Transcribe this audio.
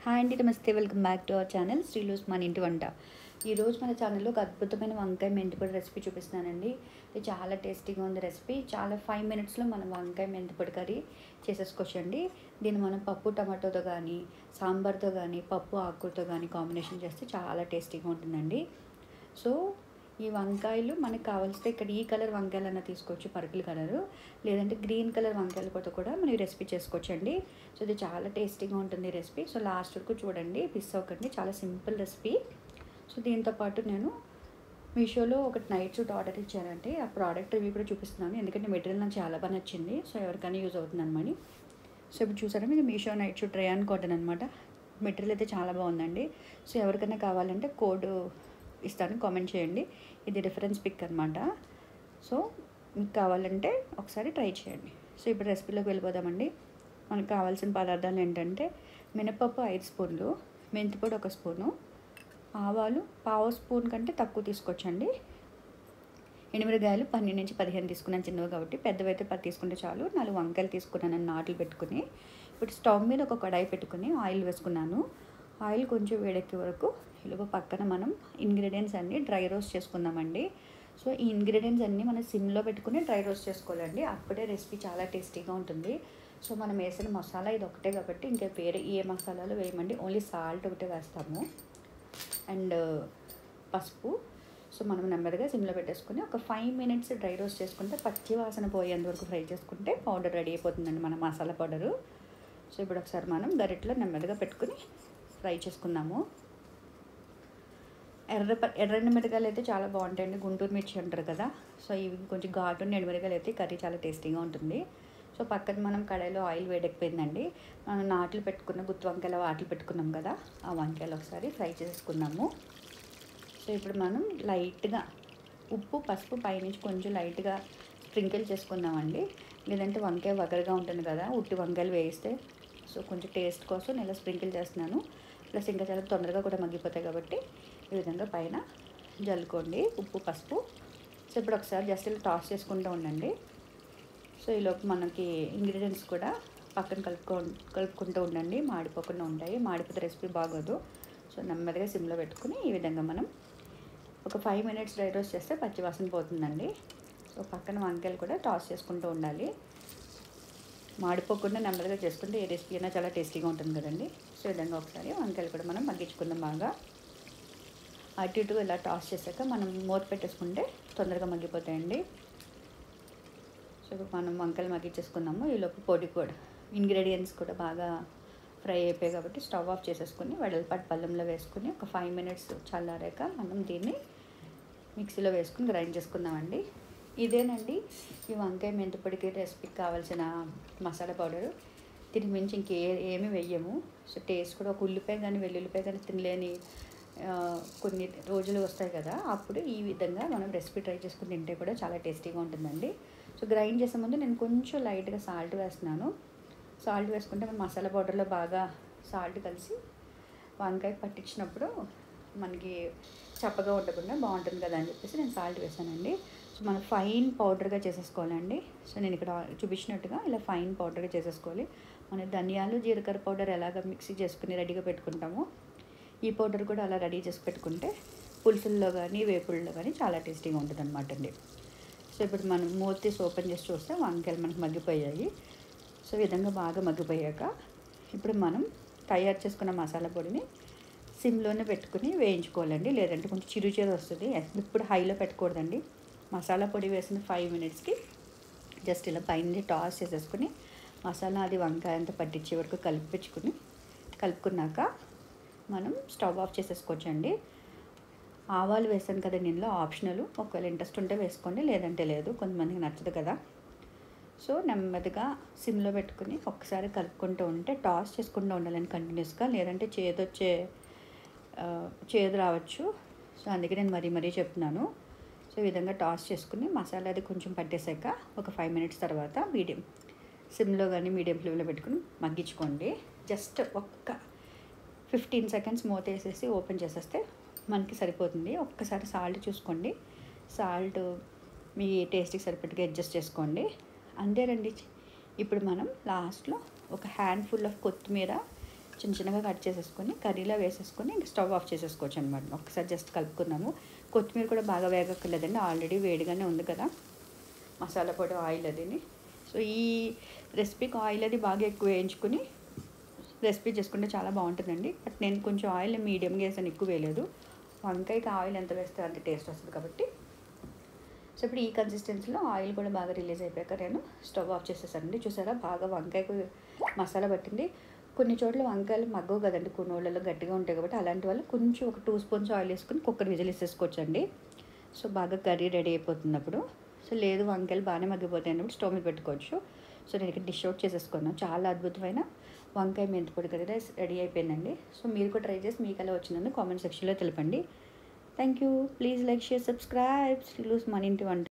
Hi అండి, నమస్తే. Welcome back to our channel Srilu's మన ఇంటి వంట. ఈరోజు మన ఛానల్లో ఒక అద్భుతమైన వంకాయ మెంతిపొడి రెసిపీ చూపిస్తున్నానండి. ఇది చాలా టేస్టీగా ఉంది రెసిపీ. చాలా 5 మినిట్స్లో మనం వంకాయ మెంతిపొడి కర్రీ చేసేసుకోవచ్చండి. దీన్ని మనం పప్పు టమాటోతో కానీ, సాంబార్తో కానీ, పప్పు ఆకుకూరతో కానీ కాంబినేషన్ చేస్తే చాలా టేస్టీగా ఉంటుందండి. సో ఈ వంకాయలు మనకు కావాల్సితే ఇక్కడ ఈ కలర్ వంకాయలన్నా తీసుకోవచ్చు, పర్పుల్ కలరు, లేదంటే గ్రీన్ కలర్ వంకాయలతో కూడా మనం ఈ రెసిపీ చేసుకోవచ్చండి. సో ఇది చాలా టేస్టీగా ఉంటుంది రెసిపీ. సో లాస్ట్ వరకు చూడండి, మిస్ అవ్వకండి. చాలా సింపుల్ రెసిపీ. సో దీంతోపాటు నేను మీషోలో ఒకటి నైట్ సూట్ ఆర్డర్ ఇచ్చానంటే ఆ ప్రోడక్ట్ రివ్యూ కూడా చూపిస్తున్నాను, ఎందుకంటే మెటీరియల్ నాకు చాలా బాగా నచ్చింది. సో ఎవరికైనా యూజ్ అవుతుంది అనమాట. సో ఇప్పుడు చూసారా, మీకు Meesho night suit rayon cotton అనమాట. మెటీరియల్ అయితే చాలా బాగుందండి. సో ఎవరికైనా కావాలంటే కోడ్ ఇస్తాను, కామెంట్ చేయండి. ఇది రిఫరెన్స్ పిక్ అనమాట. సో మీకు కావాలంటే ఒకసారి ట్రై చేయండి. సో ఇప్పుడు రెసిపీలోకి వెళ్ళిపోదామండి. మనకు కావాల్సిన పదార్థాలు ఏంటంటే మినపప్పు 5 స్పూన్లు, మెంతిపొడి 1 స్పూను, ఆవాలు 1/2 స్పూన్ కంటే తక్కువ తీసుకొచ్చండి. ఎండుమిరగాయలు 12 నుంచి 15 తీసుకున్నాను, చిన్నవి కాబట్టి. పెద్దవైతే 10 తీసుకుంటే చాలు. 4 వంకాయలు తీసుకున్నాను నాట్లు పెట్టుకుని. ఇప్పుడు స్టవ్ మీద ఒక కడాయి పెట్టుకుని ఆయిల్ వేసుకున్నాను. ఆయిల్ కొంచెం వేడెక్కే వరకు ఇలాగ పక్కన మనం ఇంగ్రీడియంట్స్ అన్నీ డ్రై రోస్ట్ చేసుకుందామండి. సో ఈ ఇంగ్రీడియంట్స్ అన్నీ మనం సిమ్లో పెట్టుకుని డ్రై రోస్ట్ చేసుకోవాలండి. అప్పుడే రెసిపీ చాలా టేస్టీగా ఉంటుంది. సో మనం వేసిన మసాలా ఇది ఒకటే కాబట్టి ఇంకా వేరే ఏ మసాలాలు వేయమండి, ఓన్లీ సాల్ట్ ఒకటే వేస్తాము అండ్ పసుపు. సో మనం నెమ్మదిగా సిమ్లో పెట్టేసుకుని ఒక 5 మినిట్స్ డ్రై రోస్ట్ చేసుకుంటే పచ్చి వాసన పోయేంత వరకు ఫ్రై చేసుకుంటే పౌడర్ రెడీ అయిపోతుందండి, మన మసాలా పౌడరు. సో ఇప్పుడు ఒకసారి మనం గరిటెలో నెమ్మదిగా పెట్టుకుని ఫ్రై చేసుకుందాము. ఎర్రని మిరగాయలు అయితే చాలా బాగుంటాయండి, గుంటూరు మిర్చి అంటారు కదా. సో ఇవి కొంచెం ఘాటు ఎండుమిరగాయలు అయితే కర్రీ చాలా టేస్టీగా ఉంటుంది. సో పక్కన మనం కడాయిలో ఆయిల్ వేడెక్కిపోయిందండి. మనం నాట్లు పెట్టుకున్న గుత్తి వంకాయలు వాటిలు పెట్టుకున్నాం కదా, ఆ వంకాయలు ఒకసారి ఫ్రై చేసుకున్నాము. సో ఇప్పుడు మనం లైట్గా ఉప్పు పసుపు పైనుంచి కొంచెం లైట్గా స్ప్రింకిల్ చేసుకుందామండి. లేదంటే వంకాయ వగరగా ఉంటుంది కదా ఉట్టి వంకాయలు వేయిస్తే. సో కొంచెం టేస్ట్ కోసం నేను ఇలా స్ప్రింకిల్ చేస్తున్నాను. ప్లస్ ఇంకా చాలా తొందరగా కూడా మగ్గిపోతాయి కాబట్టి ఈ విధంగా పైన జల్లుకోండి ఉప్పు పసుపు. సో ఇప్పుడు ఒకసారి జస్ట్ ఇలా టాస్ చేసుకుంటూ ఉండండి. సో ఈలోపు మనకి ఇంగ్రీడియంట్స్ కూడా పక్కన కలుపుకుంటూ ఉండండి, మాడిపోకుండా ఉంటాయి. మాడిపోతే రెసిపీ బాగోదు. సో నెమ్మదిగా సిమ్లో పెట్టుకుని ఈ విధంగా మనం ఒక 5 మినిట్స్ డ్రై రోస్ట్ చేస్తే పచ్చివాసన పోతుందండి. సో పక్కన వంకాయలు కూడా టాస్ చేసుకుంటూ ఉండాలి. మాడిపోకుండా నెమ్మదిగా చేసుకుంటే ఏ రెసిపీ అయినా చాలా టేస్టీగా ఉంటుంది కదండి. సో ఈ విధంగా ఒకసారి వంకాయలు కూడా మనం మగ్గించుకుందాం బాగా. అటు ఇటు ఇలా టాస్ చేశాక మనం మూత పెట్టేసుకుంటే తొందరగా మగ్గిపోతాయండి. సో ఇప్పుడు మనం వంకాయలు మగ్గించేసుకుందాము. ఈలోపు పొడి కూడా ఇంగ్రీడియంట్స్ కూడా బాగా ఫ్రై అయిపోయాయి కాబట్టి స్టవ్ ఆఫ్ చేసేసుకుని వెడల్పాటి పళ్ళెంలో వేసుకుని ఒక 5 మినిట్స్ చల్లారాక మనం దీన్ని మిక్సీలో వేసుకుని గ్రైండ్ చేసుకుందామండి. ఇదేనండి ఈ వంకాయ మెంతిపొడికి రెసిపీకి కావాల్సిన మసాలా పౌడరు. దీనికి మించి ఏమీ వెయ్యము. సో టేస్ట్ కూడా ఒక ఉల్లిపాయ కానీ వెల్లుల్లిపాయ కానీ తినలేని కొన్ని రోజులు వస్తాయి కదా, అప్పుడు ఈ విధంగా మనం రెసిపీ ట్రై చేసుకుని తింటే కూడా చాలా టేస్టీగా ఉంటుందండి. సో గ్రైండ్ చేసే ముందు నేను కొంచెం లైట్గా సాల్ట్ వేస్తున్నాను. సాల్ట్ వేసుకుంటే మన మసాలా పౌడర్లో బాగా సాల్ట్ కలిసి వంకాయ పట్టించినప్పుడు మనకి చప్పగా ఉండకుండా బాగుంటుంది కదా అని చెప్పేసి నేను సాల్ట్ వేసానండి. సో మనం ఫైన్ పౌడర్గా చేసేసుకోవాలండి. సో నేను ఇక్కడ చూపించినట్టుగా ఇలా ఫైన్ పౌడర్గా చేసేసుకోవాలి. మన ధనియాలు జీలకర్ర పౌడర్ ఎలాగ మిక్సీ చేసుకుని రెడీగా పెట్టుకుంటామో ఈ పౌడర్ కూడా అలా రెడీ చేసి పెట్టుకుంటే పులుసుల్లో కానీ వేపుల్లో కానీ చాలా టేస్టీగా ఉంటుంది అనమాట అండి. సో ఇప్పుడు మనం మూత తీసి ఓపెన్ చేసి చూస్తే వంకాయలు మనకు మగ్గిపోయాయి. సో ఈ విధంగా బాగా మగ్గిపోయాక ఇప్పుడు మనం తయారు చేసుకున్న మసాలా పొడిని సిమ్లోనే పెట్టుకుని వేయించుకోవాలండి, లేదంటే కొంచెం చిరు వస్తుంది. ఇప్పుడు హైలో పెట్టకూడదండి. మసాలా పొడి వేసిన 5 మినిట్స్కి జస్ట్ ఇలా పైన టాస్ చేసేసుకుని మసాలా అది వంకాయ అంతా పట్టించే వరకు కలుపుకున్నాక మనం స్టవ్ ఆఫ్ చేసేసుకోవచ్చండి. ఆవాలు వేసాను కదా దీనిలో, ఆప్షనల్. ఒకవేళ ఇంట్రెస్ట్ ఉంటే వేసుకోండి, లేదంటే లేదు, కొంతమందికి నచ్చదు కదా. సో నెమ్మదిగా సిమ్లో పెట్టుకుని ఒకసారి కలుపుకుంటూ ఉంటే టాస్ చేసుకుంటూ ఉండాలని కంటిన్యూస్గా, లేదంటే చేదు రావచ్చు. సో అందుకే నేను మరీ చెప్తున్నాను. సో ఈ విధంగా టాస్ చేసుకుని మసాలా అది కొంచెం పట్టేసాక ఒక 5 మినిట్స్ తర్వాత సిమ్లో కానీ మీడియం ఫ్లేమ్లో పెట్టుకుని మగ్గించుకోండి. జస్ట్ ఒక్క 15 సెకండ్స్ మూత వేసేసి ఓపెన్ చేసేస్తే మనకి సరిపోతుంది. ఒక్కసారి సాల్ట్ చూసుకోండి, సాల్ట్ మీ టేస్ట్కి సరిపడగా అడ్జస్ట్ చేసుకోండి. అంతేనండి. ఇప్పుడు మనం లాస్ట్లో ఒక హ్యాండ్ఫుల్ ఆఫ్ కొత్తిమీర చిన్న చిన్నగా కట్ చేసేసుకొని కర్రీలో వేసేసుకొని ఇంక స్టవ్ ఆఫ్ చేసేసుకోవచ్చు అనమాట. ఒకసారి జస్ట్ కలుపుకున్నాము. కొత్తిమీర కూడా బాగా వేగక్కర్లేదండి, ఆల్రెడీ వేడిగానే ఉంది కదా మసాలా పొడి ఆయిల్ అదిని. సో ఈ రెసిపీకి ఆయిల్ అది బాగా ఎక్కువ వేయించుకుని రెసిపీ చేసుకుంటే చాలా బాగుంటుందండి. బట్ నేను కొంచెం ఆయిల్ మీడియంగా వేసాను, ఎక్కువ వేయలేదు. వంకాయకి ఆయిల్ ఎంత వేస్తే అంత టేస్ట్ వస్తుంది కాబట్టి. సో ఇప్పుడు ఈ కన్సిస్టెన్సీలో ఆయిల్ కూడా బాగా రిలీజ్ అయిపోయాక నేను స్టవ్ ఆఫ్ చేసేసానండి. చూసారా బాగా వంకాయకు మసాలా పట్టింది. కొన్ని చోట్ల వంకాయలు మగ్గవు కదండి, కొన్ని వాళ్ళలో గట్టిగా ఉంటాయి కాబట్టి అలాంటి వాళ్ళు కొంచెం ఒక 2 స్పూన్స్ ఆయిల్ వేసుకొని కుక్కర్ విజిల్ వేసేసుకోవచ్చండి. సో బాగా కర్రీ రెడీ అయిపోతున్నప్పుడు. సో లేదు వంకాయలు బాగానే మగ్గిపోతాయి అన్నప్పుడు స్టవ్ మీద పెట్టుకోవచ్చు. సో నేను ఇక్కడ డిష్ అవుట్ చేసేసుకున్నాను. చాలా అద్భుతమైన వంకాయ మెంతిపొడి కర్రీ రెడీ అయిపోయిందండి. సో మీరు కూడా ట్రై చేసి మీకు ఎలా వచ్చిందని కామెంట్ సెక్షన్లో తెలపండి. Thank you. Please like, share, subscribe. Srilu's మన ఇంటి వంట.